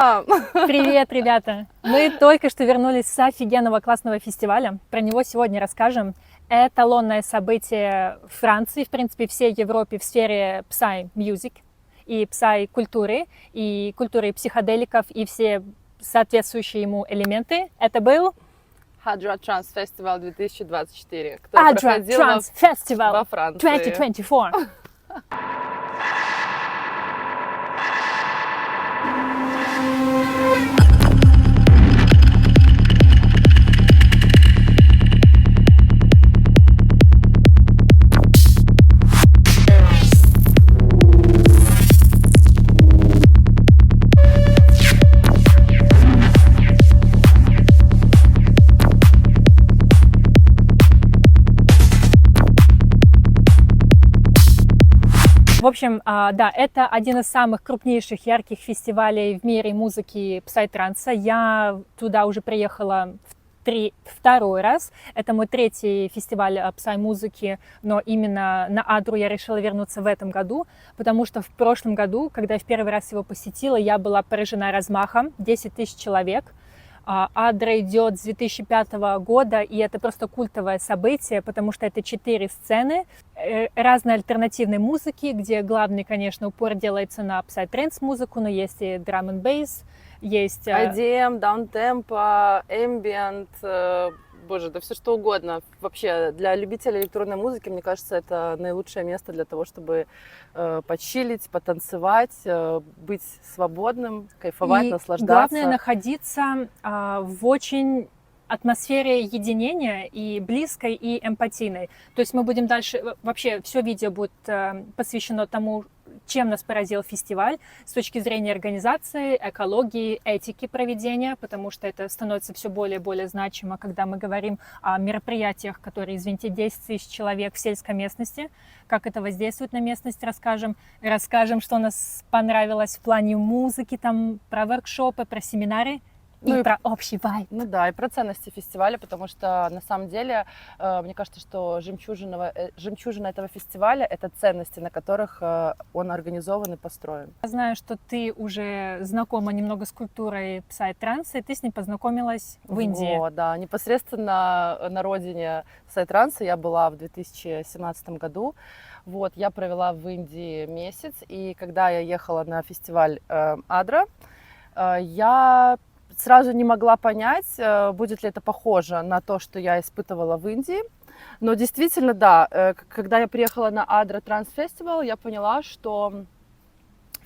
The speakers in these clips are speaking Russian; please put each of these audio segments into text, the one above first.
Привет, ребята! Мы только что вернулись с офигенного классного фестиваля. Про него сегодня расскажем. Эталонное событие Франции, в принципе, всей Европе в сфере Psy-music и Psy-культуры, и культуры психоделиков, и все соответствующие ему элементы. Это был Adra Trans Festival 2024, Adra который проходил Trans Festival во Франции. 2024. В общем, да, это один из самых крупнейших, ярких фестивалей в мире музыки псай-транса. Я туда уже приехала второй раз. Это мой третий фестиваль псай-музыки, но именно на Адру я решила вернуться в этом году, потому что в прошлом году, когда я в первый раз его посетила, я была поражена размахом. 10 тысяч человек. Адра идет с 2005 года, и это просто культовое событие, потому что это 4 сцены разной альтернативной музыки, где главный, конечно, упор делается на псай-трэнс музыку, но есть и драм н бейс, есть IDM, даунтемпо, ambient, боже, да все что угодно. Вообще, для любителей электронной музыки, мне кажется, это наилучшее место для того, чтобы почилить, потанцевать, быть свободным, кайфовать, и наслаждаться. Главное находиться в очень атмосфере единения и близкой, и эмпатийной. То есть мы будем дальше, вообще все видео будет посвящено тому, чем нас поразил фестиваль с точки зрения организации, экологии, этики проведения, потому что это становится все более и более значимо, когда мы говорим о мероприятиях, которые, извините, 10 тысяч человек в сельской местности, как это воздействует на местность, расскажем, что нас понравилось в плане музыки, там, про воркшопы, про семинары. И про общий вайб. Ну да, и про ценности фестиваля, потому что на самом деле, мне кажется, что жемчужина этого фестиваля — это ценности, на которых он организован и построен. Я знаю, что ты уже знакома немного с культурой псай-транса, и ты с ней познакомилась в Индии. Вот, да, непосредственно на родине псай-транса я была в 2017 году. Вот, я провела в Индии месяц, и когда я ехала на фестиваль Адра, я сразу не могла понять, будет ли это похоже на то, что я испытывала в Индии. Но действительно, да, когда я приехала на Adra Trans Festival, я поняла, что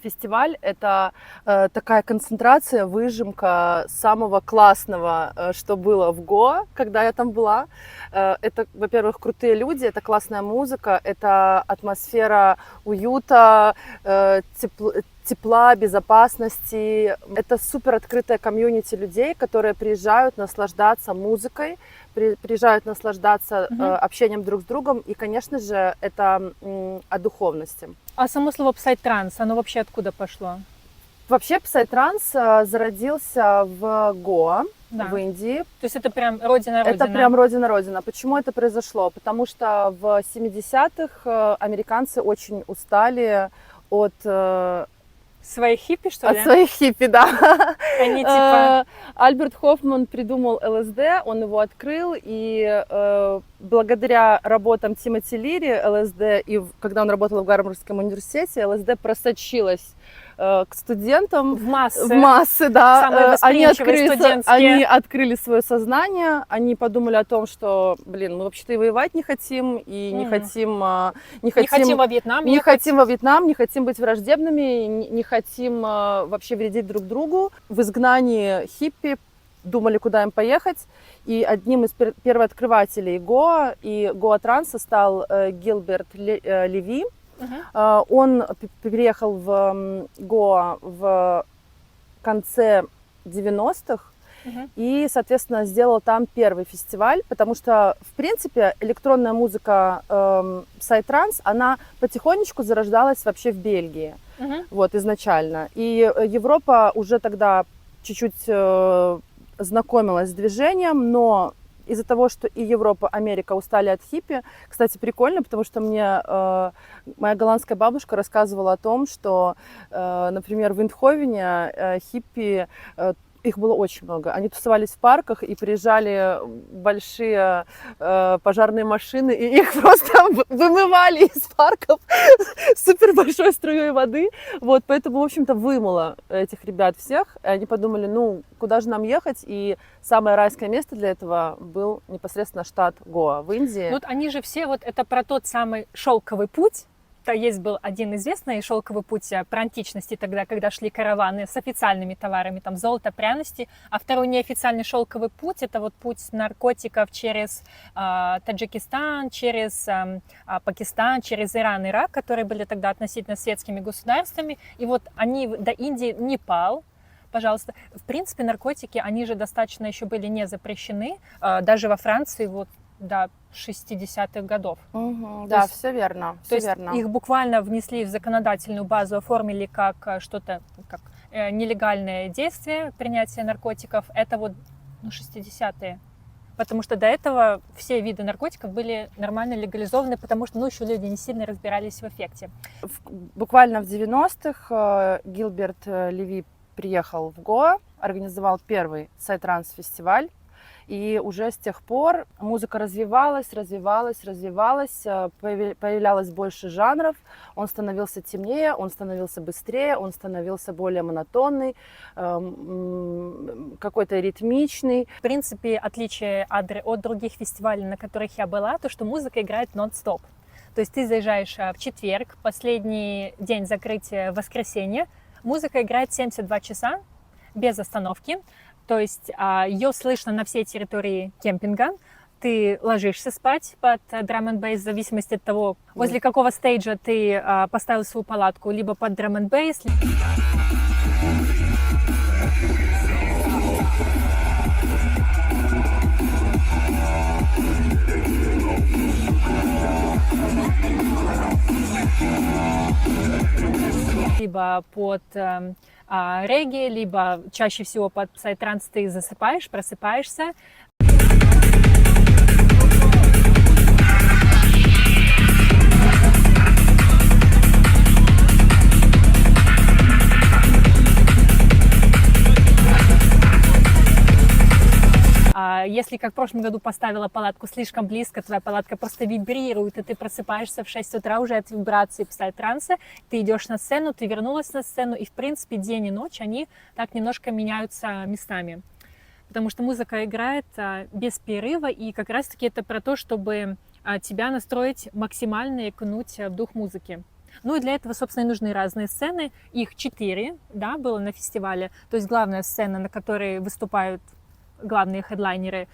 фестиваль — это такая концентрация, выжимка самого классного, что было в Гоа, когда я там была. Это, во-первых, крутые люди, это классная музыка, это атмосфера уюта, тепла, безопасности. Это супер открытая комьюнити людей, которые приезжают наслаждаться музыкой, приезжают наслаждаться общением друг с другом. И, конечно же, это о духовности. А само слово псай-транс, оно вообще откуда пошло? Вообще псай-транс зародился в Гоа, да. В Индии. То есть это прям родина-родина? Это прям родина-родина. Почему это произошло? Потому что в 70-х американцы очень устали от... Своих хиппи, что ли? От своих хиппи, да. Они типа... Альберт Хоффман придумал ЛСД, он его открыл, и благодаря работам Тимоти Лири ЛСД, и когда он работал в Гарвардском университете, ЛСД просочилась к студентам. В массы. В массы, да. Самые восприимчивые студентские. Они открыли свое сознание, они подумали о том, что, блин, мы вообще-то и воевать не хотим, и не хотим во Вьетнам не хотим во Вьетнам, не хотим быть враждебными, не хотим вообще вредить друг другу. В изгнании хиппи думали, куда им поехать. И одним из первооткрывателей Гоа и Гоа Транса стал Гилберт Леви. Он переехал в Гоа в конце 90-х и, соответственно, сделал там первый фестиваль, потому что, в принципе, электронная музыка псай-транс, она потихонечку зарождалась вообще в Бельгии, вот, изначально. И Европа уже тогда чуть-чуть знакомилась с движением, но из-за того, что и Европа, Америка устали от хиппи. Кстати, прикольно, потому что мне моя голландская бабушка рассказывала о том, что, например, в Эйндховене хиппи, их было очень много. Они тусовались в парках, и приезжали большие пожарные машины, и их просто вымывали из парков супер большой струей воды. Вот, поэтому, в общем-то, вымыло этих ребят всех. И они подумали, ну, куда же нам ехать? И самое райское место для этого был непосредственно штат Гоа в Индии. Вот они же все, вот это про тот самый шелковый путь. То есть был один известный шелковый путь про античности тогда, когда шли караваны с официальными товарами, там золото, пряности, а второй неофициальный шелковый путь, это вот путь наркотиков через Таджикистан, через Пакистан, через Иран, Ирак, которые были тогда относительно светскими государствами, и вот они до Индии, Непал, пожалуйста. В принципе, наркотики, они же достаточно еще были не запрещены, даже во Франции вот до 60-х годов. Да, есть, все верно. То есть их буквально внесли в законодательную базу, оформили как что-то, как нелегальное действие принятия наркотиков. Это вот 60-е. Потому что до этого все виды наркотиков были нормально легализованы, потому что еще люди не сильно разбирались в эффекте. Буквально в 90-х Гилберт Леви приехал в Гоа, организовал первый Psytrance-фестиваль. И уже с тех пор музыка развивалась, появлялось больше жанров, он становился темнее, он становился быстрее, он становился более монотонный, какой-то ритмичный. В принципе, отличие от других фестивалей, на которых я была, то, что музыка играет нон-стоп. То есть ты заезжаешь в четверг, последний день закрытия в воскресенье, музыка играет 72 часа без остановки. То есть ее слышно на всей территории кемпинга. Ты ложишься спать под драм н бейс в зависимости от того, возле какого стейджа ты поставил свою палатку, либо под драм н бейс. Либо под регги, либо чаще всего под псай-транс ты засыпаешь, просыпаешься. Если, как в прошлом году, поставила палатку слишком близко, твоя палатка просто вибрирует, и ты просыпаешься в 6 утра уже от вибрации псай-транса, ты идешь на сцену, ты вернулась на сцену, и, в принципе, день и ночь, они так немножко меняются местами. Потому что музыка играет без перерыва, и как раз-таки это про то, чтобы тебя настроить максимально и окунуть в дух музыки. Ну и для этого, собственно, и нужны разные сцены. Их 4, да, было на фестивале. То есть главная сцена, на которой выступают главные хедлайнеры,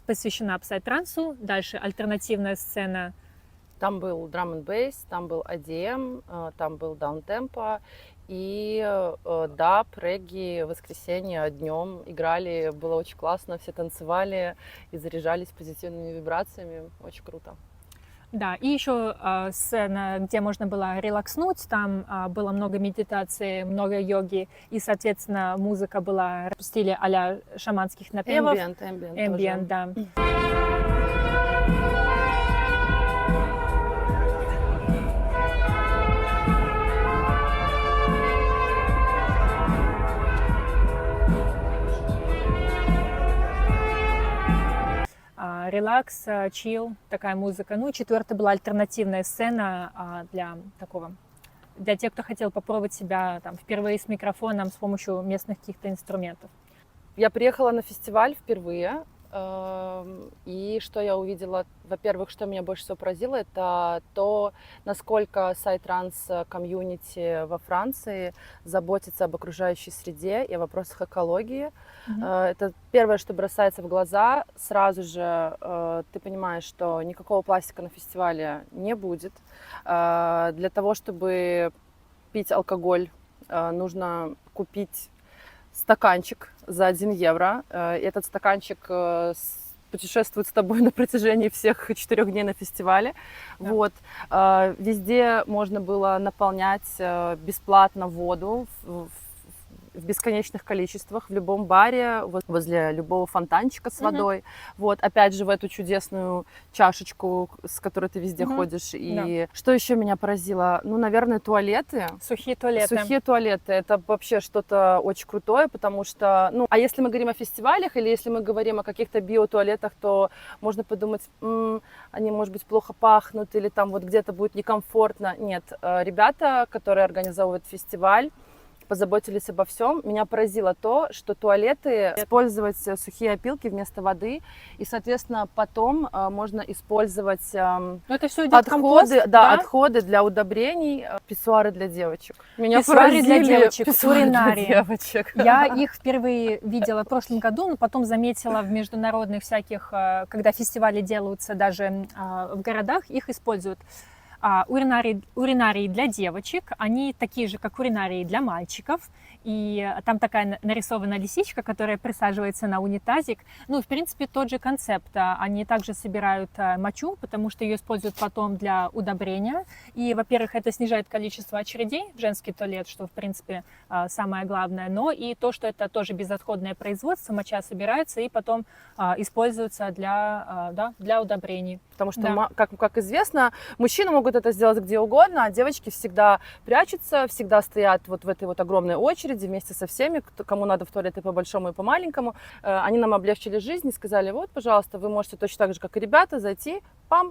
посвящена псай-трансу. Дальше альтернативная сцена. Там был драм н бейс, там был EDM, там был даунтемпо и даб, регги, воскресенье днем играли, было очень классно, все танцевали и заряжались позитивными вибрациями, очень круто. Да, и еще сцена, где можно было релакснуть, там было много медитации, много йоги, и, соответственно, музыка была в стиле а-ля шаманских напевов. Ambient, да. Релакс, чил, такая музыка. Ну и 4-я была альтернативная сцена для тех, кто хотел попробовать себя там впервые с микрофоном с помощью местных каких-то инструментов. Я приехала на фестиваль впервые, и что я увидела, во-первых, что меня больше всего поразило, это то, насколько Psytrance комьюнити во Франции заботится об окружающей среде и о вопросах экологии. Это первое, что бросается в глаза. Сразу же ты понимаешь, что никакого пластика на фестивале не будет. Для того, чтобы пить алкоголь, нужно купить стаканчик за 1 евро. Этот стаканчик путешествует с тобой на протяжении всех 4 дней на фестивале. Да. Вот. Везде можно было наполнять бесплатно воду в бесконечных количествах в любом баре, возле любого фонтанчика с водой. Вот, опять же, в эту чудесную чашечку, с которой ты везде ходишь. И что еще меня поразило? Ну, наверное, туалеты. Сухие туалеты. Сухие туалеты. Это вообще что-то очень крутое, потому что, ну, а если мы говорим о фестивалях или если мы говорим о каких-то биотуалетах, то можно подумать, они, может быть, плохо пахнут или там вот где-то будет некомфортно. Нет, ребята, которые организовывают фестиваль, позаботились обо всем. Меня поразило то, что туалеты использовать сухие опилки вместо воды, и, соответственно, потом можно использовать это все идет компост, отходы для удобрений, писсуары для девочек. Меня писсуары для девочек, уринарии. Для девочек. Я их впервые видела в прошлом году, но потом заметила в международных всяких, когда фестивали делаются даже в городах, их используют. Уринарии для девочек, они такие же, как уринарии для мальчиков. И там такая нарисована лисичка, которая присаживается на унитазик. Ну, в принципе, тот же концепт. Они также собирают мочу, потому что ее используют потом для удобрения. И, во-первых, это снижает количество очередей в женский туалет, что, в принципе, самое главное. Но и то, что это тоже безотходное производство, моча собирается и потом используется для удобрений. Потому что, как известно, мужчины могут это сделать где угодно, а девочки всегда прячутся, всегда стоят вот в этой вот огромной очереди вместе со всеми, кому надо в туалет и по большому, и по маленькому. Они нам облегчили жизнь и сказали, вот, пожалуйста, вы можете точно так же, как и ребята, зайти,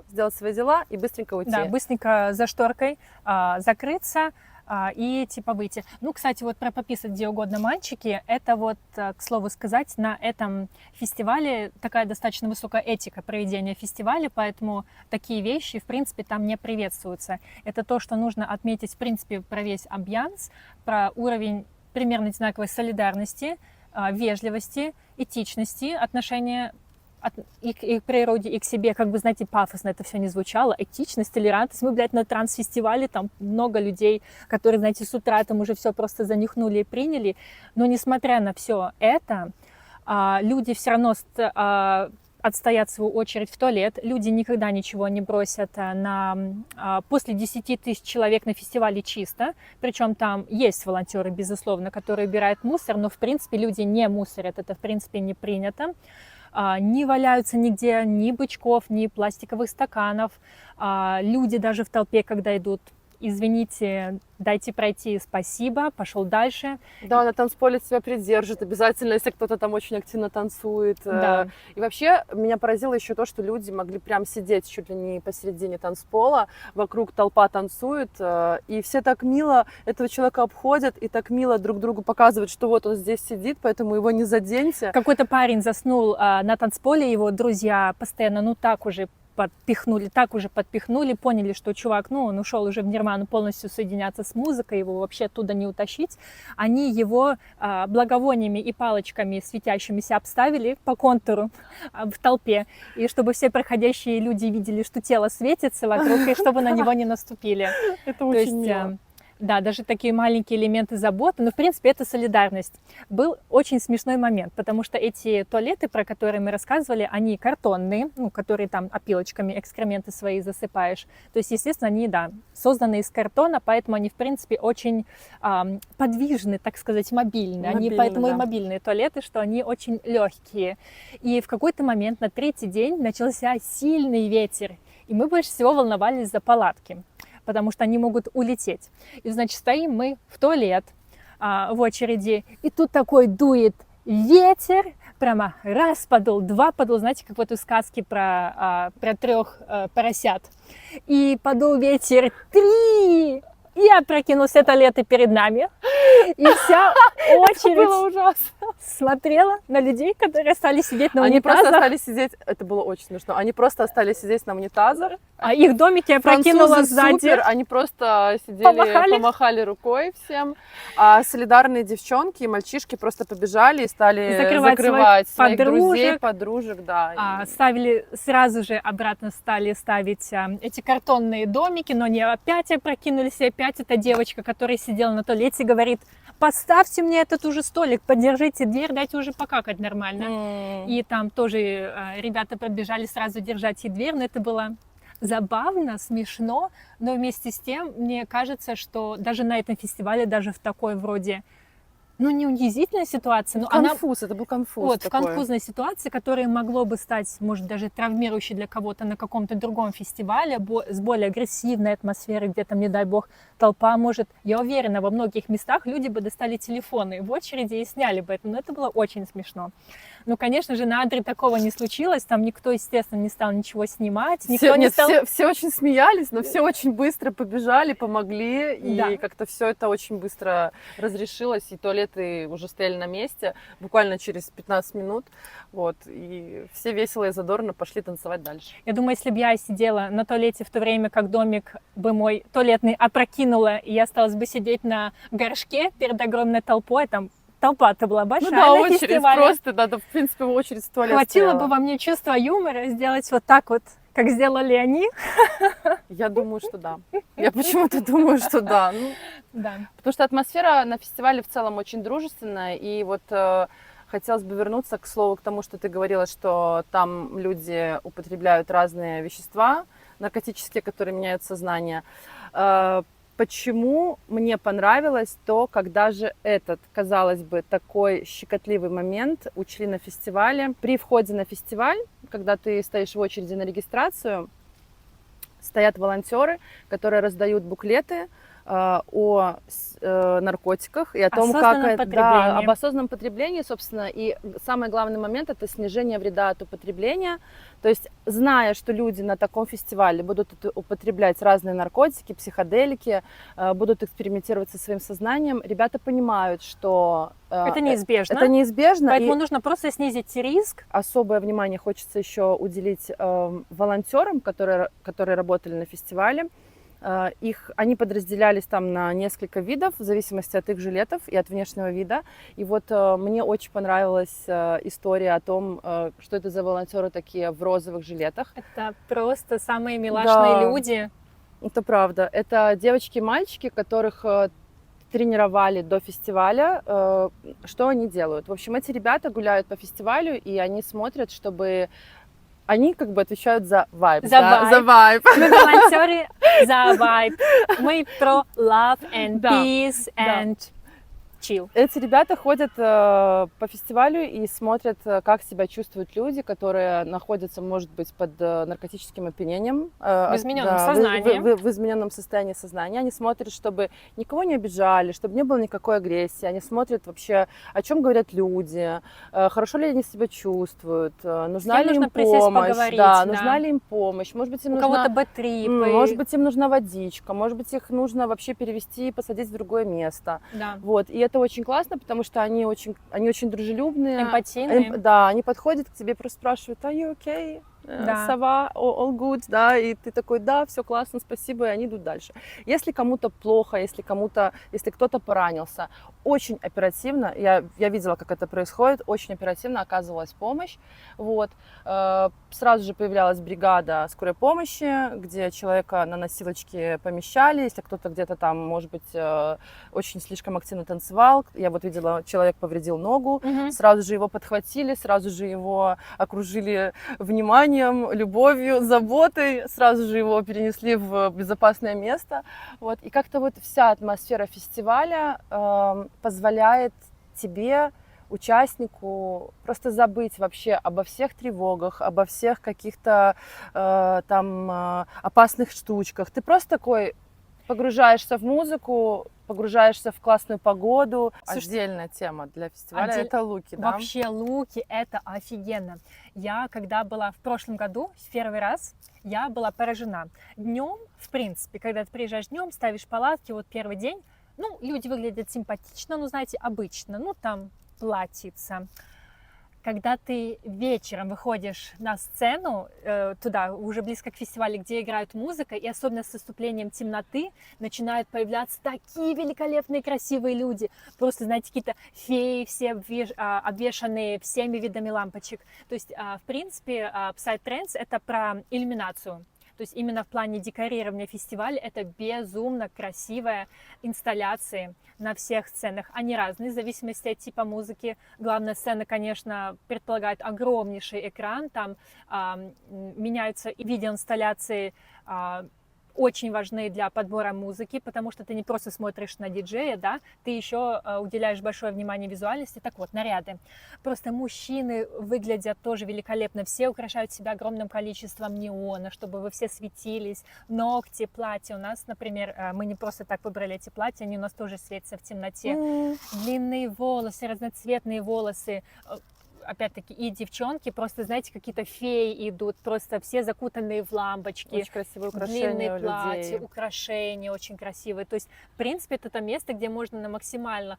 сделать свои дела и быстренько уйти. Да, быстренько за шторкой закрыться и типа выйти. Ну, кстати, вот про пописать где угодно мальчики, это вот, к слову сказать, на этом фестивале такая достаточно высокая этика проведения фестиваля, поэтому такие вещи, в принципе, там не приветствуются. Это то, что нужно отметить, в принципе, про весь амбианс, про уровень примерно одинаковой солидарности, вежливости, этичности, отношения и к природе, и к себе, как бы, знаете, пафосно это все не звучало, этичность, толерантность. Мы, блядь, на трансфестивале, там много людей, которые, знаете, с утра там уже все просто занюхнули и приняли, но несмотря на все это, люди все равно отстоят свою очередь в туалет, люди никогда ничего не бросят после 10 тысяч человек на фестивале чисто, причем там есть волонтеры, безусловно, которые убирают мусор, но, в принципе, люди не мусорят, это, в принципе, не принято. Не валяются нигде ни бычков, ни пластиковых стаканов. Люди даже в толпе, когда идут, извините, дайте пройти, спасибо, пошел дальше. Да, на танцполе тебя придержит обязательно, если кто-то там очень активно танцует. Да. И вообще меня поразило еще то, что люди могли прям сидеть чуть ли не посередине танцпола, вокруг толпа танцует, и все так мило этого человека обходят, и так мило друг другу показывают, что вот он здесь сидит, поэтому его не заденьте. Какой-то парень заснул на танцполе, его друзья постоянно, так уже подпихнули, поняли, что чувак, он ушел уже в нирвану полностью соединяться с музыкой, его вообще оттуда не утащить. Они его благовониями и палочками светящимися обставили по контуру в толпе, и чтобы все проходящие люди видели, что тело светится вокруг, и чтобы на него не наступили. Это очень мило. Да, даже такие маленькие элементы заботы, но в принципе это солидарность. Был очень смешной момент, потому что эти туалеты, про которые мы рассказывали, они картонные, которые там опилочками экскременты свои засыпаешь. То есть, естественно, они, созданы из картона, поэтому они в принципе очень подвижны, так сказать, мобильные. Они поэтому и мобильные туалеты, что они очень легкие. И в какой-то момент на 3-й день начался сильный ветер, и мы больше всего волновались за палатки, потому что они могут улететь. И, значит, стоим мы в туалет в очереди, и тут такой дует ветер, прямо раз подул, два подул, знаете, как в этой сказке про 3 поросят. И подул ветер 3, и опрокинулся туалеты перед нами. И вся очередь смотрела на людей, которые остались сидеть на унитазах. Они просто остались сидеть, это было очень смешно, они просто остались сидеть на унитазах. А их домики опрокинуло сзади. Супер, они просто сидели, помахали рукой всем. А солидарные девчонки и мальчишки просто побежали и стали закрывать своих друзей, подружек. Да. Ставили сразу же обратно, стали ставить эти картонные домики, но они опять опрокинулись, и опять эта девочка, которая сидела на туалете, говорит: поставьте мне этот уже столик, подержите дверь, дайте уже покакать нормально. И там тоже ребята подбежали сразу держать и дверь, но это было забавно, смешно, но вместе с тем мне кажется, что даже на этом фестивале, даже в такой вроде ну, не унизительная ситуация, но она... Конфуз, это был конфуз Вот, в такой. конфузной ситуации, которая могло бы стать, может, даже травмирующей для кого-то на каком-то другом фестивале, с более агрессивной атмосферой, где там, не дай бог, толпа может... Я уверена, во многих местах люди бы достали телефоны в очереди и сняли бы это, но это было очень смешно. Ну, конечно же, на Адре такого не случилось, там никто, естественно, не стал ничего снимать, никто не стал... Все очень смеялись, но все очень быстро побежали, помогли, и Да. как-то все это очень быстро разрешилось, и туалеты уже стояли на месте, буквально через 15 минут, вот, и все весело и задорно пошли танцевать дальше. Я думаю, если бы я сидела на туалете в то время, как домик бы мой туалетный опрокинула, и я осталась бы сидеть на горшке перед огромной толпой, там толпа-то была большая Ну да, на очередь фестивале. просто, да, в принципе, очередь в туалет Хватило стояла. бы во мне чувства юмора сделать вот так вот, как сделали они. Я думаю, что да. Я почему-то думаю, что да. Ну, Да. потому что атмосфера на фестивале в целом очень дружественная, и вот хотелось бы вернуться к слову, к тому, что ты говорила, что там люди употребляют разные вещества наркотические, которые меняют сознание. Почему мне понравилось то, когда же этот, казалось бы, такой щекотливый момент учли на фестивале. При входе на фестиваль, когда ты стоишь в очереди на регистрацию, стоят волонтеры, которые раздают буклеты о наркотиках и о том, Осознанном потреблении. об осознанном потреблении, собственно, и самый главный момент — это снижение вреда от употребления. То есть, зная, что люди на таком фестивале будут употреблять разные наркотики, психоделики, будут экспериментировать со своим сознанием, ребята понимают, что Это неизбежно. это неизбежно. Поэтому и нужно просто снизить риск. особое внимание хочется еще уделить волонтерам, которые работали на фестивале. Они подразделялись там на несколько видов, в зависимости от их жилетов и от внешнего вида. И вот мне очень понравилась история о том, что это за волонтеры такие в розовых жилетах. Это просто самые милашные Да. люди. Это правда. Это девочки и мальчики, которых тренировали до фестиваля. Что они делают? В общем, эти ребята гуляют по фестивалю, и они смотрят, чтобы... Они как бы отвечают за вайб. За вайб. За вайб. Мы волонтеры за вайб. Мы про love and Да, peace да. and chill. Эти ребята ходят по фестивалю и смотрят, как себя чувствуют люди, которые находятся, может быть, под наркотическим опьянением. В измененном сознании. В измененном состоянии сознания. Они смотрят, чтобы никого не обижали, чтобы не было никакой агрессии. Они смотрят вообще, о чем говорят люди, хорошо ли они себя чувствуют, нужна кем ли нужно им присесть помощь, поговорить, да, да. нужна ли им помощь, может быть, им У нужна... кого-то бэтрипы. Может быть, им нужна водичка, может быть, их нужно вообще перевести и посадить в другое место. Да. Вот, и это очень классно, потому что они очень дружелюбные. Эмпатийные. Да, они подходят к тебе и просто спрашивают: are you okay? Да. Сова, all good, да, и ты такой: да, все классно, спасибо, и они идут дальше. Если кому-то плохо, если кто-то поранился, очень оперативно, я видела, как это происходит, очень оперативно оказывалась помощь, вот, сразу же появлялась бригада скорой помощи, где человека на носилочке помещали, если кто-то где-то там, может быть, очень слишком активно танцевал, я вот видела, человек повредил ногу, Мгм. сразу же его подхватили, сразу же его окружили вниманием, любовью, заботой, сразу же его перенесли в безопасное место. Вот. И как-то вот вся атмосфера фестиваля позволяет тебе, участнику, просто забыть вообще обо всех тревогах, обо всех каких-то опасных штучках. Ты просто такой погружаешься в музыку, погружаешься в классную погоду. Слушайте, Отдельная тема для фестиваля отдель- это луки, да? Вообще луки это офигенно. Я когда была в прошлом году, в первый раз, я была поражена. Днем, в принципе, когда ты приезжаешь днем, ставишь палатки, вот первый день, ну, люди выглядят симпатично, ну, знаете, обычно, ну, там платьица. Когда ты вечером выходишь на сцену, туда, уже близко к фестивалю, где играют музыка, и особенно с наступлением темноты начинают появляться такие великолепные, красивые люди. Просто, знаете, какие-то феи все обвешанные всеми видами лампочек. То есть, в принципе, Psytrance — это про иллюминацию. То есть именно в плане декорирования фестиваля это безумно красивые инсталляции на всех сценах. Они разные в зависимости от типа музыки. Главная сцена, конечно, предполагает огромнейший экран. Там меняются и видеоинсталляции очень важны для подбора музыки, потому что ты не просто смотришь на диджея, да, ты еще уделяешь большое внимание визуальности. Так вот, наряды. Просто мужчины выглядят тоже великолепно, все украшают себя огромным количеством неона, чтобы вы все светились, ногти, платья. У нас, например, мы не просто так выбрали эти платья, они у нас тоже светятся в темноте. Длинные волосы, разноцветные волосы. Опять-таки, и девчонки, просто, знаете, какие-то феи идут, просто все закутанные в лампочки. Очень красивые украшения длинные у платья, людей. украшения очень красивые. То есть, в принципе, это то место, где можно на максимально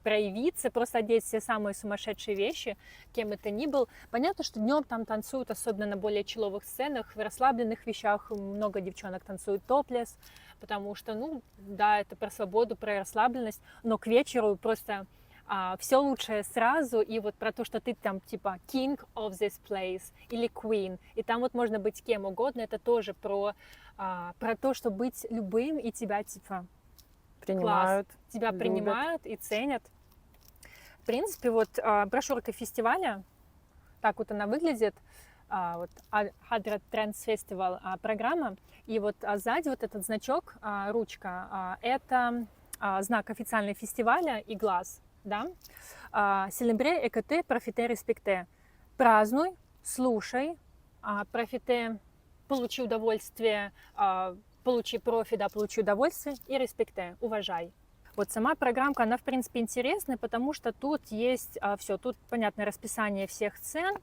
проявиться, просто одеть все самые сумасшедшие вещи, кем бы ты ни был. Понятно, что днем там танцуют, особенно на более чилловых сценах, в расслабленных вещах много девчонок танцуют топлес, потому что, ну, да, это про свободу, про расслабленность, но к вечеру просто все лучшее сразу, и вот про то, что ты там типа king of this place или queen, и там вот можно быть кем угодно, это тоже про то, что быть любым, и тебя типа Принимают, класс, тебя любят. принимают и ценят. В принципе, вот брошюрка фестиваля, так вот она выглядит, вот Adra Trends Festival программа, и вот сзади вот этот значок, ручка, это знак официального фестиваля и глаз. Да? Célébrer, écouter, profiter, respecter. Празднуй, слушай, profiter, получи удовольствие, получи профи, да, получи удовольствие, и respecter, уважай. Вот сама программка, она, в принципе, интересная, потому что тут есть все, тут, понятно, расписание всех сцен,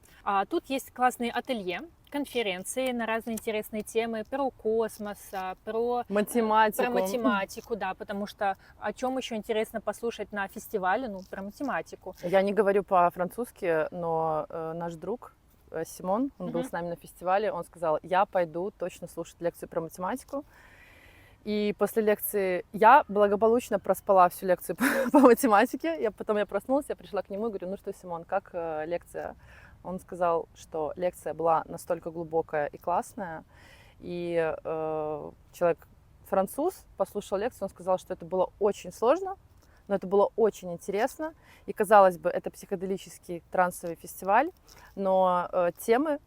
тут есть классные ателье, конференции на разные интересные темы про космос, про математику, да, потому что о чем еще интересно послушать на фестивале, ну, про математику. Я не говорю по-французски, но наш друг Симон, он был с нами на фестивале, он сказал, я пойду точно слушать лекцию про математику. И после лекции я благополучно проспала всю лекцию по математике. Потом я проснулась, я пришла к нему и говорю, ну что, Симон, как лекция? Он сказал, что лекция была настолько глубокая и классная. И человек, француз, послушал лекцию, он сказал, что это было очень сложно, но это было очень интересно. И, казалось бы, это психоделический трансовый фестиваль, но темы,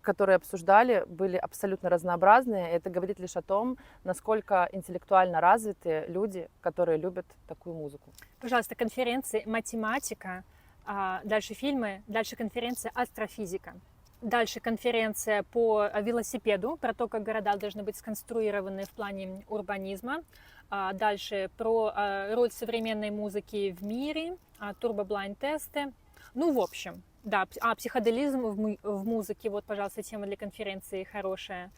которые обсуждали, были абсолютно разнообразные. И это говорит лишь о том, насколько интеллектуально развиты люди, которые любят такую музыку. Пожалуйста, конференции математика, дальше фильмы, дальше конференция астрофизика. Дальше конференция по велосипеду, про то, как города должны быть сконструированы в плане урбанизма. Дальше про роль современной музыки в мире, турбо-блайнд-тесты. Ну, в общем, да, психоделизм в музыке, вот, пожалуйста, тема для конференции хорошая.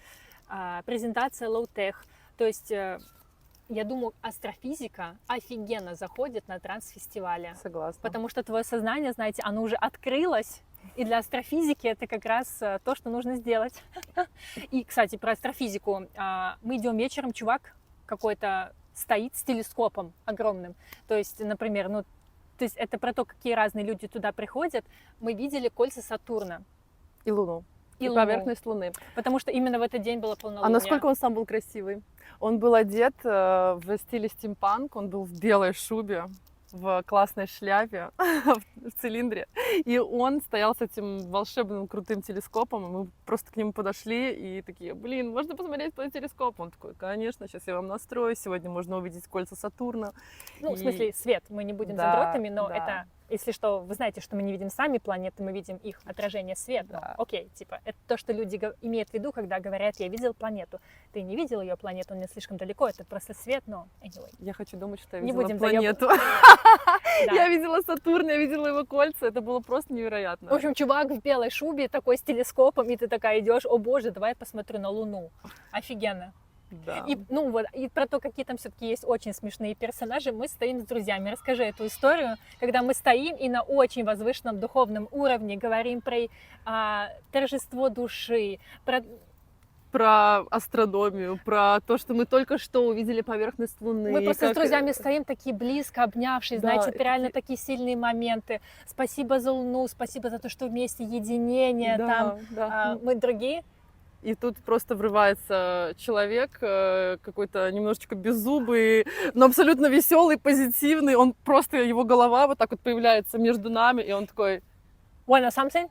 Презентация low-tech, то есть, я думаю, астрофизика офигенно заходит на транс-фестивале. Согласна. Потому что твое сознание, знаете, оно уже открылось, и для астрофизики это как раз то, что нужно сделать. И, кстати, про астрофизику. Мы идем вечером, чувак какой-то стоит с телескопом огромным. То есть, например, ну, то есть это про то, какие разные люди туда приходят. Мы видели кольца Сатурна. И Луну. И Луну. поверхность Луны. Потому что именно в этот день было полнолуние. А насколько он сам был красивый. Он был одет в стиле стимпанк, он был в белой шубе, в классной шляпе, в цилиндре. И он стоял с этим волшебным крутым телескопом, и мы просто к нему подошли и такие, блин, можно посмотреть по телескопу? Он такой, конечно, сейчас я вам настрою, сегодня можно увидеть кольца Сатурна. Ну, в смысле, свет, мы не будем задротами, но да. это, если что, вы знаете, что мы не видим сами планеты, мы видим их отражение света. Да. Окей, типа, это то, что люди имеют в виду, когда говорят, я видел планету. Ты не видел ее планету, он не слишком далеко, это просто свет, но anyway. Я хочу думать, что я Не видела будем планету. Да. Я видела Сатурн, я видела его кольца, это было просто невероятно. В общем, чувак в белой шубе, такой с телескопом, и ты такая идешь, о боже, давай я посмотрю на Луну. Офигенно. Да. И, ну вот, и про то, какие там все-таки есть очень смешные персонажи, мы стоим с друзьями. Расскажи эту историю, когда мы стоим и на очень возвышенном духовном уровне говорим про торжество души, Про астрономию, про то, что мы только что увидели поверхность Луны. Мы просто с друзьями стоим такие близко, обнявшись, Да, знаете, это реально такие сильные моменты. Спасибо за Луну, спасибо за то, что вместе единение, Да, там да. мы другие. И тут просто врывается человек, какой-то немножечко беззубый, но абсолютно веселый, позитивный. Он просто, его голова вот так вот появляется между нами, и он такой, Wanna something?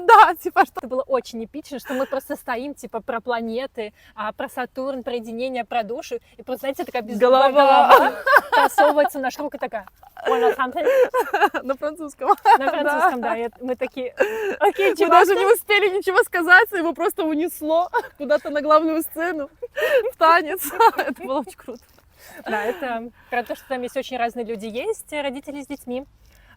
Да, типа что. Это было очень эпично, что мы просто стоим, типа, про планеты, про Сатурн, про единение, про душу, и просто, знаете, такая беззубая голова просовывается в нашу руку, такая, wanna something? На французском. На французском, да, мы такие, окей, Мы чувак, даже не успели ничего сказать, его просто унесло куда-то на главную сцену, в танец. Это было очень круто. да, это про то, что там есть очень разные люди, есть родители с детьми,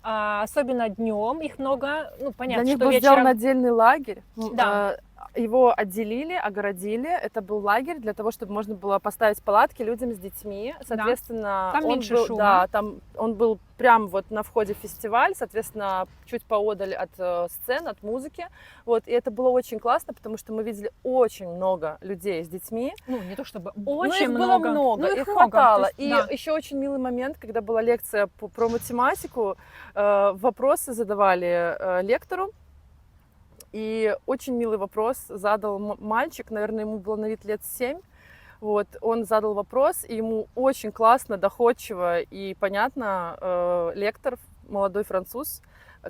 особенно днем их много, ну, понятно, Для них что был вечером... сделан отдельный лагерь. Да. Его отделили, огородили. Это был лагерь для того, чтобы можно было поставить палатки людям с детьми. Соответственно, Там он меньше был, шума. да, там он был прям вот на входе в фестиваль, соответственно, чуть поодаль от сцен, от музыки. Вот, и это было очень классно, потому что мы видели очень много людей с детьми. Ну, не то чтобы Ну, очень их много. было много, Ну, их много, то хватало. есть, И да. еще очень милый момент, когда была лекция про математику, вопросы задавали лектору. И очень милый вопрос задал мальчик, наверное, ему было на вид лет 7. Вот, он задал вопрос, и ему очень классно, доходчиво и понятно лектор, молодой француз,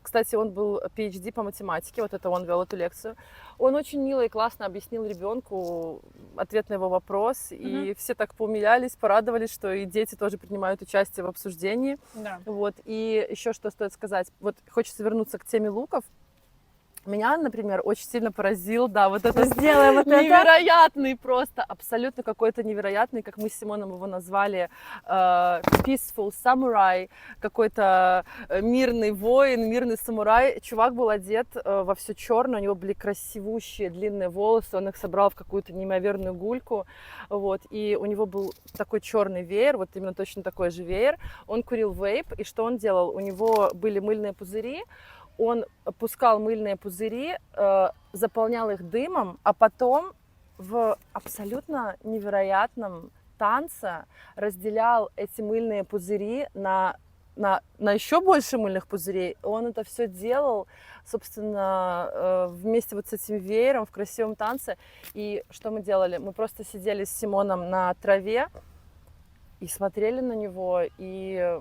кстати, он был PhD по математике, вот это он вел эту лекцию. Он очень мило и классно объяснил ребенку ответ на его вопрос, и все так поумилялись, порадовались, что и дети тоже принимают участие в обсуждении. Да. Вот, и еще что стоит сказать, вот хочется вернуться к теме луков. Меня, например, очень сильно поразил, да, вот это Сделаем вот это. невероятный просто, абсолютно какой-то невероятный, как мы с Симоном его назвали, peaceful samurai, какой-то мирный воин, мирный самурай. Чувак был одет во все черное, у него были красивущие длинные волосы, он их собрал в какую-то неимоверную гульку, вот, и у него был такой черный веер, вот именно точно такой же веер. Он курил вейп, и что он делал? У него были мыльные пузыри, он пускал мыльные пузыри, заполнял их дымом, а потом в абсолютно невероятном танце разделял эти мыльные пузыри на еще больше мыльных пузырей. Он это все делал, собственно, вместе вот с этим веером в красивом танце. И что мы делали? Мы просто сидели с Симоном на траве и смотрели на него, и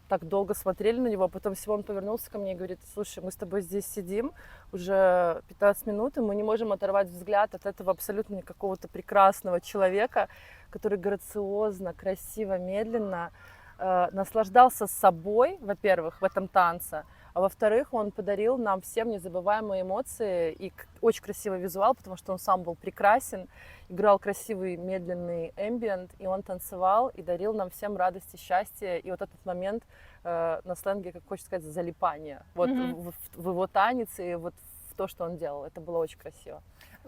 так долго смотрели на него, а потом Симон повернулся ко мне и говорит: слушай, мы с тобой здесь сидим уже 15 минут, и мы не можем оторвать взгляд от этого абсолютно какого-то прекрасного человека, который грациозно, красиво, медленно наслаждался собой, во-первых, в этом танце, а во-вторых, он подарил нам всем незабываемые эмоции и очень красивый визуал, потому что он сам был прекрасен, играл красивый медленный эмбиент, и он танцевал и дарил нам всем радость и счастье. И вот этот момент на сленге, как хочется сказать, залипание вот в его танец и вот в то, что он делал. Это было очень красиво.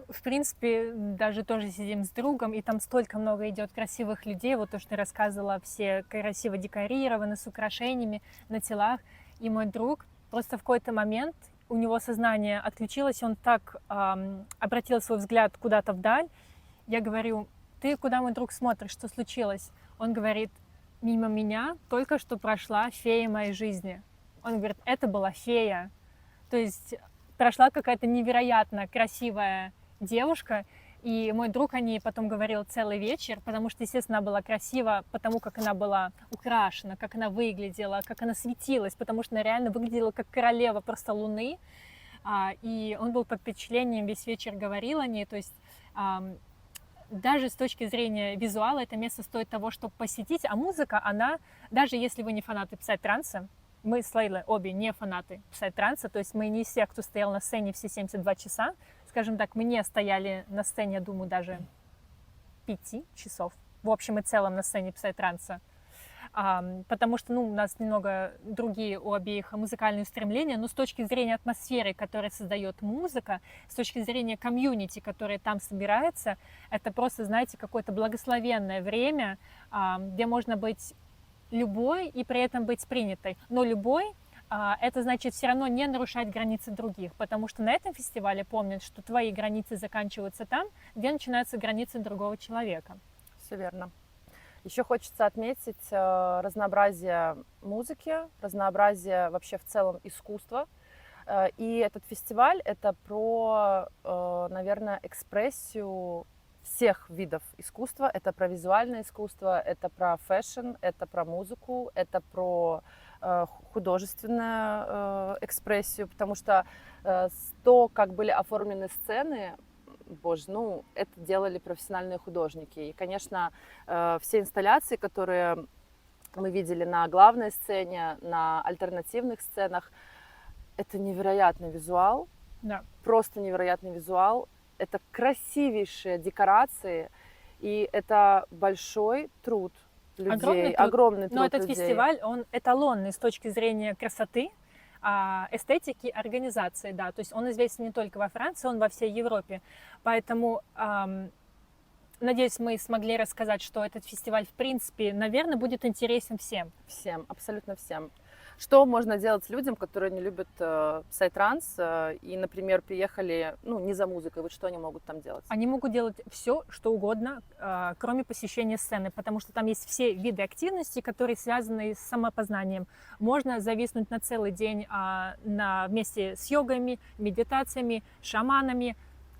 В принципе, даже тоже сидим с другом, и там столько много идет красивых людей. Вот то, что ты рассказывала, все красиво декорированы, с украшениями на телах. И мой друг просто в какой-то момент у него сознание отключилось, он так обратил свой взгляд куда-то вдаль. Я говорю: ты куда, мой друг, смотришь, что случилось? Он говорит: мимо меня только что прошла фея моей жизни. Он говорит: это была фея. То есть прошла какая-то невероятно красивая девушка, и мой друг о ней потом говорил целый вечер, потому что, естественно, она была красива, потому как она была украшена, как она выглядела, как она светилась, потому что она реально выглядела как королева просто луны. И он был под впечатлением, весь вечер говорил о ней. То есть даже с точки зрения визуала это место стоит того, чтобы посетить. А музыка, она, даже если вы не фанаты псай-транса, мы с Лейлой обе не фанаты псай-транса, то есть мы не из тех, кто стоял на сцене все 72 часа. Скажем так, мы не стояли на сцене, я думаю, даже 5 часов, в общем и целом, на сцене псай-транса. Потому что, у нас немного другие у обеих музыкальные устремления, но с точки зрения атмосферы, которую создает музыка, с точки зрения комьюнити, которое там собирается, это просто, знаете, какое-то благословенное время, где можно быть любой и при этом быть принятой. Но любой это значит все равно не нарушать границы других, потому что на этом фестивале помнят, что твои границы заканчиваются там, где начинаются границы другого человека. Все верно. Еще хочется отметить разнообразие музыки, разнообразие вообще в целом искусства. И этот фестиваль — это про, наверное, экспрессию всех видов искусства. Это про визуальное искусство, это про фэшн, это про музыку, это про художественную экспрессию, потому что то, как были оформлены сцены, боже, ну, это делали профессиональные художники. И, конечно, все инсталляции, которые мы видели на главной сцене, на альтернативных сценах, это невероятный визуал, Да. просто невероятный визуал. Это красивейшие декорации, и это большой труд людей, огромный труд Но этот людей. фестиваль, он эталонный с точки зрения красоты, эстетики, организации, да. То есть он известен не только во Франции, он во всей Европе. Поэтому, надеюсь, мы смогли рассказать, что этот фестиваль, в принципе, наверное, будет интересен всем. Всем, абсолютно всем. Что можно делать людям, которые не любят псай-транс и, например, приехали, ну, не за музыкой, вот что они могут там делать? Они могут делать все, что угодно, кроме посещения сцены, потому что там есть все виды активности, которые связаны с самопознанием. Можно зависнуть на целый день вместе с йогами, медитациями, шаманами,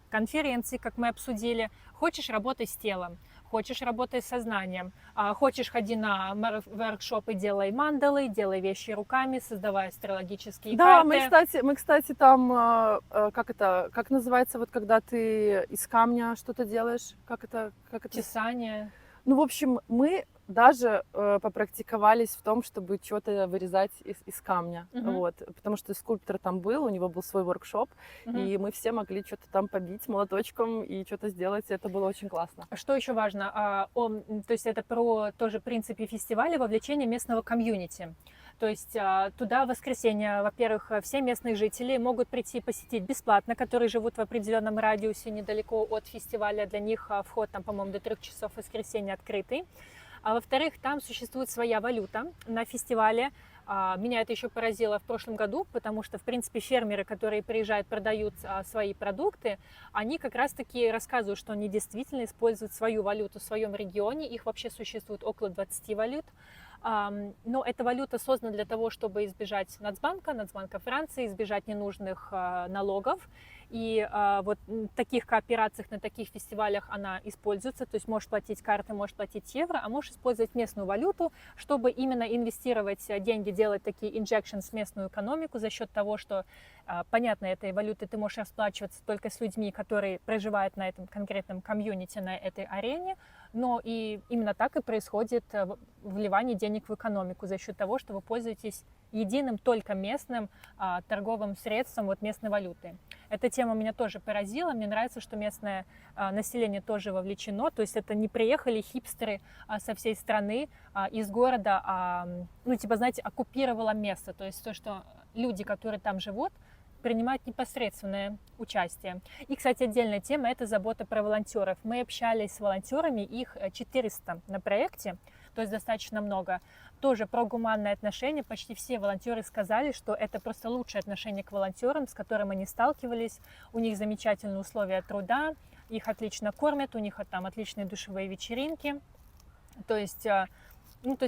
конференции, как мы обсудили. Хочешь, работай с телом. Хочешь, работай с сознанием. Хочешь, ходи на воркшопы, делай мандалы, делай вещи руками, создавай астрологические Да, карты. мы, кстати, там, как называется, вот когда ты из камня что-то делаешь, как это? Чесание. Ну, в общем, мы даже попрактиковались в том, чтобы что-то вырезать из камня, вот, потому что скульптор там был, у него был свой воркшоп, и мы все могли что-то там побить молоточком и что-то сделать, и это было очень классно. Что еще важно? То есть это про тоже принципы фестиваля, вовлечение местного комьюнити. То есть туда в воскресенье, во-первых, все местные жители могут прийти посетить бесплатно, которые живут в определенном радиусе недалеко от фестиваля. Для них вход там, по-моему, до 3 часов в воскресенье открытый. А во-вторых, там существует своя валюта на фестивале. Меня это еще поразило в прошлом году, потому что, в принципе, фермеры, которые приезжают, продают свои продукты, они как раз-таки рассказывают, что они действительно используют свою валюту в своем регионе. Их вообще существует около 20 валют. Но эта валюта создана для того, чтобы избежать Нацбанка Франции, избежать ненужных налогов. И вот в таких кооперациях, на таких фестивалях она используется. То есть можешь платить картой, можешь платить евро, а можешь использовать местную валюту, чтобы именно инвестировать деньги, делать такие injections в местную экономику за счет того, что, понятно, этой валютой ты можешь расплачиваться только с людьми, которые проживают на этом конкретном комьюнити, на этой арене. Но и именно так и происходит вливание денег в экономику за счет того, что вы пользуетесь единым только местным торговым средством вот местной валюты. Эта тема меня тоже поразила. Мне нравится, что местное население тоже вовлечено. То есть это не приехали хипстеры со всей страны из города, ну типа, знаете, оккупировало место. То есть то, что люди, которые там живут, принимают непосредственное участие. И, кстати, отдельная тема – это забота про волонтеров. Мы общались с волонтерами, их 400 на проекте, то есть достаточно много. Тоже про гуманное отношение. Почти все волонтеры сказали, что это просто лучшее отношение к волонтерам, с которым они сталкивались. У них замечательные условия труда, их отлично кормят, у них там отличные душевые вечеринки. То есть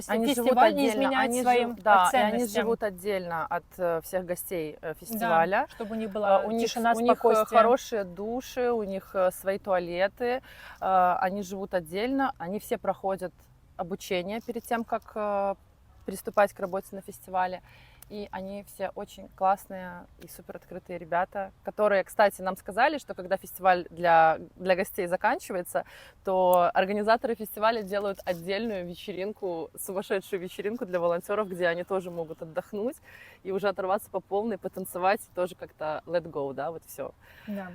Они фестиваль не изменяет своим ценностям. И они живут отдельно от всех гостей фестиваля. Да, чтобы у них была тишина, у них спокойствие. хорошие души, у них свои туалеты, они живут отдельно, они все проходят обучение перед тем, как приступать к работе на фестивале. И они все очень классные и супер открытые ребята, которые, кстати, нам сказали, что когда фестиваль для гостей заканчивается, то организаторы фестиваля делают отдельную вечеринку, сумасшедшую вечеринку для волонтеров, где они тоже могут отдохнуть и уже оторваться по полной, потанцевать, и тоже как-то let go, да, вот все. Да.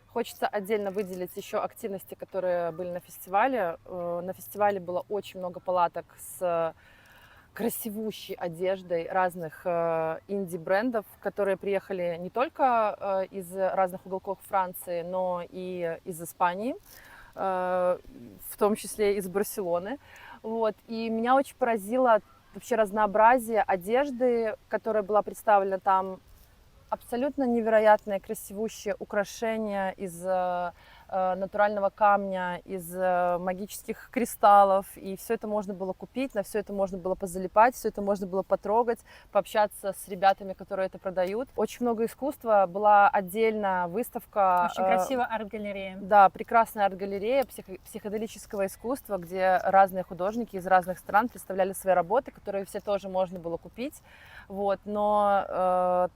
Хочется отдельно выделить еще активности, которые были на фестивале. На фестивале было очень много палаток с красивущей одеждой разных инди-брендов, которые приехали не только из разных уголков Франции, но и из Испании, в том числе из Барселоны. Вот. И меня очень поразило вообще разнообразие одежды, которая была представлена там. Абсолютно невероятные, красивущие украшения из натурального камня, из магических кристаллов, и все это можно было купить, на все это можно было позалипать, все это можно было потрогать, пообщаться с ребятами, которые это продают. Очень много искусства, была отдельно выставка. Очень красивая арт-галерея. Да, прекрасная арт-галерея психоделического искусства, где разные художники из разных стран представляли свои работы, которые все тоже можно было купить. Вот, но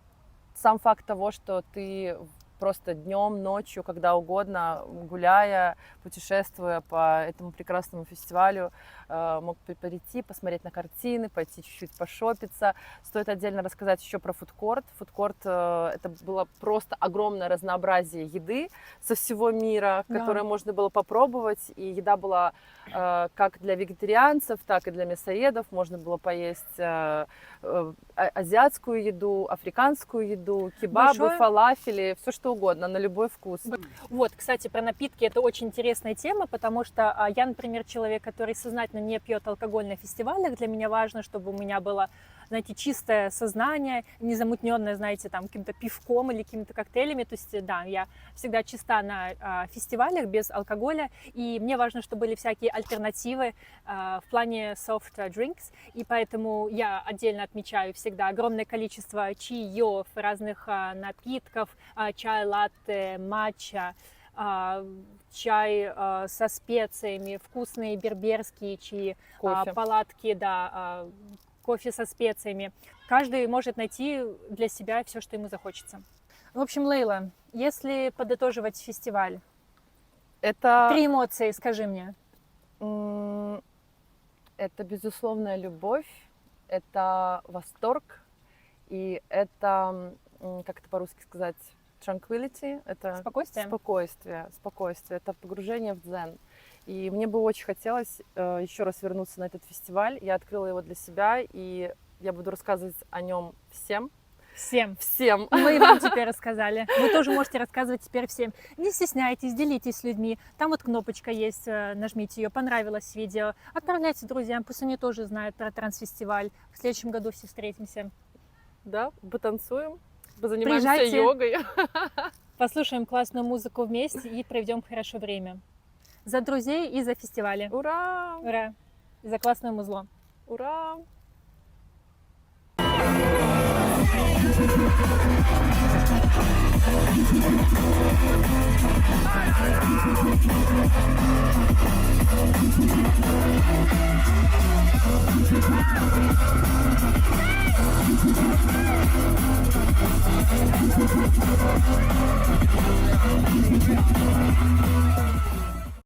сам факт того, что ты просто днем, ночью, когда угодно, гуляя, путешествуя по этому прекрасному фестивалю, мог прийти, посмотреть на картины, пойти чуть-чуть пошопиться. Стоит отдельно рассказать еще про фудкорт. Фудкорт — это было просто огромное разнообразие еды со всего мира, которое можно было попробовать. И еда была как для вегетарианцев, так и для мясоедов. Можно было поесть азиатскую еду, африканскую еду, кебабы, фалафели, все что угодно, на любой вкус. Вот, кстати, про напитки это очень интересная тема, потому что я, например, человек, который сознательно не пьет алкоголь на фестивалях. Для меня важно, чтобы у меня было, знаете, чистое сознание, не замутненное, знаете, там, каким-то пивком или какими-то коктейлями. То есть, да, я всегда чиста на фестивалях без алкоголя, и мне важно, чтобы были всякие альтернативы в плане soft drinks, и поэтому я отдельно отмечаю всегда огромное количество чаев, разных напитков, чай, латте, матча, чай со специями, вкусные берберские чаи, палатки, да, кофе со специями. Каждый может найти для себя все, что ему захочется. В общем, Лейла, если подытоживать фестиваль, это 3 эмоции, скажи мне. Это безусловная любовь, это восторг, и это, как это по-русски сказать, tranquility, это спокойствие, это погружение в дзен. И мне бы очень хотелось еще раз вернуться на этот фестиваль. Я открыла его для себя, и я буду рассказывать о нем всем. Всем. Мы вам теперь рассказали. Вы тоже можете рассказывать теперь всем. Не стесняйтесь, делитесь с людьми. Там вот кнопочка есть, нажмите ее, понравилось видео. Отправляйте друзьям, пусть они тоже знают про трансфестиваль. В следующем году все встретимся. Да, потанцуем, позанимаемся Приезжайте, йогой. Послушаем классную музыку вместе и проведем хорошее время. За друзей и за фестивали. Ура! Ура! И за классное музло. Ура! Hey!